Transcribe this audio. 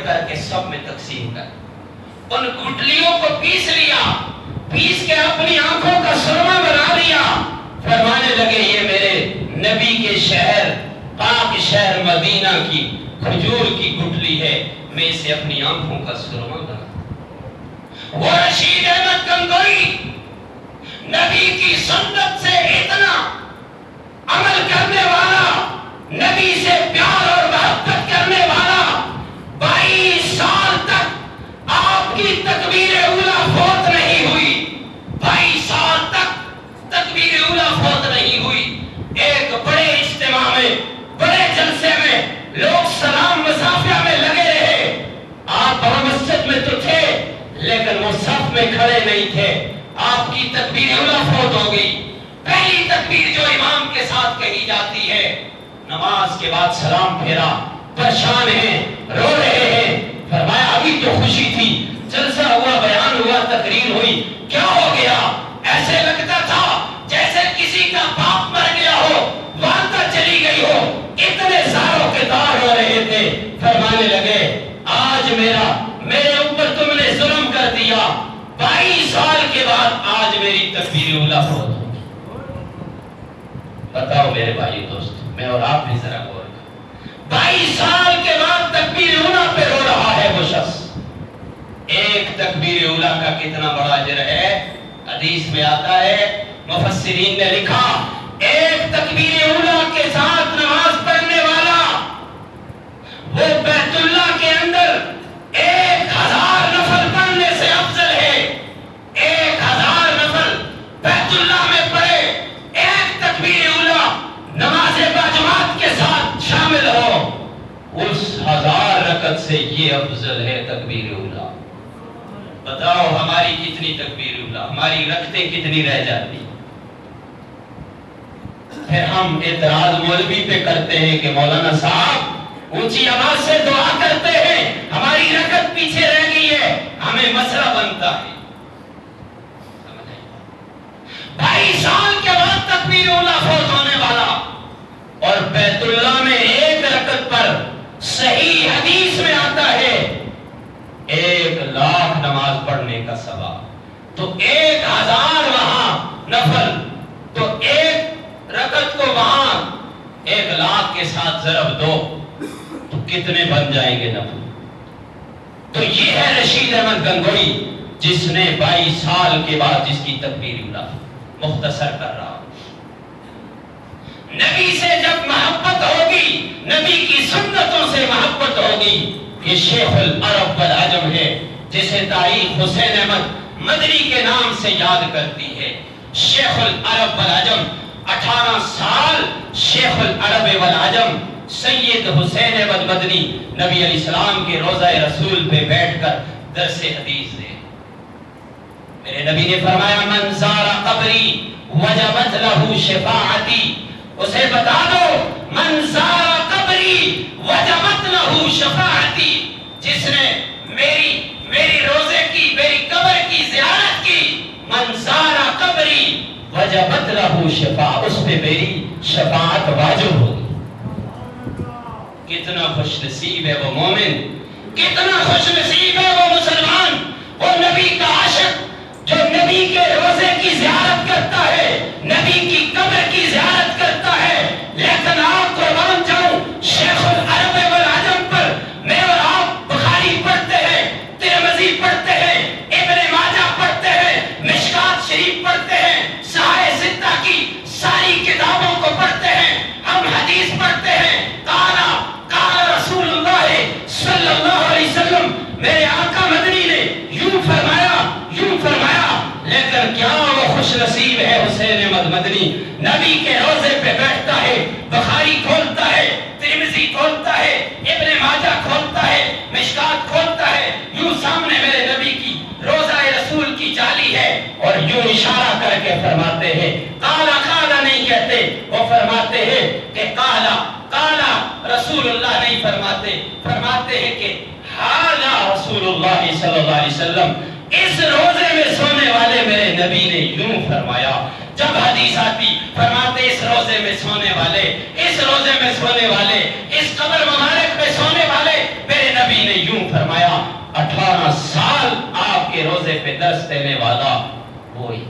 کر کے سب میں تقسیم کر، ان گٹلیوں کو پیس لیا، پیس کے اپنی آنکھوں کا سرما بنا لیا، فرمانے لگے یہ میرے نبی کے شہر پاک شہر مدینہ کی کھجور کی گٹلی ہے، میں اسے اپنی آنکھوں کا سرما بنا۔ وہ رشید احمد گنگوئی نبی کی سنت سے اتنا عمل کرنے والا، نبی سے پیار اور محبت کرنے والا، 22 سال تک آپ کی تکبیر اولیٰ فوت نہیں ہوئی، 22 سال تک تکبیر اولیٰ فوت نہیں ہوئی۔ ایک بڑے اجتماع میں، بڑے جلسے میں لوگ سلام مصافحہ میں لگے رہے، آپ مسجد میں تو تھے لیکن وہ صف میں کھڑے نہیں تھے، آپ کی تکبیر اولیٰ فوت ہو گئی۔ پہلی تکبیر جو امام کے ساتھ کہی جاتی ہے، نماز کے بعد سلام پھیرا، پریشان ہیں، رو رہے ہیں، فرمایا ابھی تو خوشی تھی، جلسہ ہوا، بیان ہوا، تقریر ہوئی، کیا ہو گیا؟ ایسے لگتا تھا جیسے کسی کا باپ مر گیا ہو، والدہ چلی گئی ہو، اتنے زاروں کے دار ہو رہے تھے۔ فرمانے لگے آج میرے اوپر تم نے ظلم کر دیا، 22 سال کے بعد آج میری تکبیر اولیٰ فوت ہو۔ بتاؤ میرے بھائی دوست، میں اور آپ بھی ذرا غور کریں، 22 سال کے بعد تکبیر اولیٰ پہ رو رہا ہے وہ شخص۔ ایک تکبیر اولیٰ کا کتنا بڑا اجر ہے، حدیث میں آتا ہے، مفسرین نے لکھا ایک تکبیر اولیٰ کے ساتھ نماز پڑھنے والا وہ بیت اللہ کے اندر 1000 نفل پڑھنے سے افضل ہے۔ 1000 نفل بیت اللہ میں پڑھے، ایک تکبیر اولیٰ نماز باجماعت کے ساتھ شامل ہو، اس 1000 رکعت سے یہ افضل ہے تکبیر اولیٰ۔ بتاؤ ہماری کتنی تکبیر اولیٰ، ہماری رکعتیں کتنی رہ جاتی؟ پھر ہم اعتراض مولوی پہ کرتے ہیں کہ مولانا صاحب اونچی آواز سے دعا کرتے ہیں، ہماری رکعت پیچھے رہ گئی ہے، ہمیں مسئلہ بنتا ہے۔ 22 سال کے بعد تکبیر اولیٰ فوت ہونے والا، اور بیت اللہ میں ایک رکعت پر صحیح حدیث میں آتا ہے 1,00,000 نماز پڑھنے کا ثواب۔ تو 1000 وہاں نفل، تو ایک رکعت کو وہاں 1,00,000 کے ساتھ ضرب دو تو کتنے بن جائیں گے نفل؟ تو یہ ہے رشید احمد گنگوئی جس نے 22 سال کے بعد جس کی تکبیر اولیٰ مختصر کر رہا۔ نبی سے جب محبت ہوگی، نبی کی سنتوں سے محبت ہوگی، یہ شیخ العرب والعجم ہے جسے تاریخ حسین احمد مدنی کے نام سے یاد کرتی ہے۔ شیخ العرب والعجم، 18 سال شیخ العرب والعجم سید حسین احمد مدنی نبی علیہ السلام کے روضہ رسول پہ بیٹھ کر درس حدیث دے۔ میرے نبی نے فرمایا من زار قبری وجبت لہ شفاعتی، اسے بتا دو من زار قبری وجبت لہ شفاعتی، جس نے میری روزے کی، میری قبر کی زیارت کی، من زار قبری وجبت لہ شفاعت، اس پہ میری شفاعت واجب ہوگی۔ کتنا خوش نصیب ہے وہ مومن، کتنا خوش نصیب ہے وہ مسلمان، وہ نبی کا عاشق جو نبی کے روزے کی زیارت کرتا ہے، نبی کی قبر کی زیارت کرتا ہے۔ لیکن آپ قربان جاؤں شیخ العرب والعجم پر، میں اور آپ بخاری پڑھتے ہیں، ترمذی پڑھتے ہیں، ابن ماجہ پڑھتے ہیں، مشکات شریف پڑھتے ہیں، صحیح ستہ کی ساری کتابوں کو پڑھتے ہیں، ہم حدیث پڑھتے ہیں، قال رسول اللہ صلی اللہ علیہ وسلم، میرے آقا مدنی نے یوں فرمایا، یوں فرمایا، لیکن کیا وہ خوش نصیب ہے حسین احمد مدنی، نبی کے روزے پہ بیٹھتا ہے، بخاری کھولتا ہے، ترمذی کھولتا ہے، ابن ماجہ کھولتا ہے، مشکات کھولتا ہے، یوں سامنے میرے نبی کی روزہ رسول کی جالی ہے، اور یوں اشارہ کر کے فرماتے ہیں، کالا کالا نہیں کہتے، وہ فرماتے ہیں کہ کالا کالا رسول اللہ نہیں فرماتے، فرماتے ہیں کہ حالا رسول اللہ صلی اللہ علیہ وسلم، اس روزے میں سونے والے میرے نبی نے یوں فرمایا۔ جب حدیث آتی فرماتے اس روزے میں سونے والے، اس روزے میں سونے والے، اس قبر مبارک میں سونے والے میرے نبی نے یوں فرمایا 18 سال آپ کے روزے پہ درس دینے والا وہی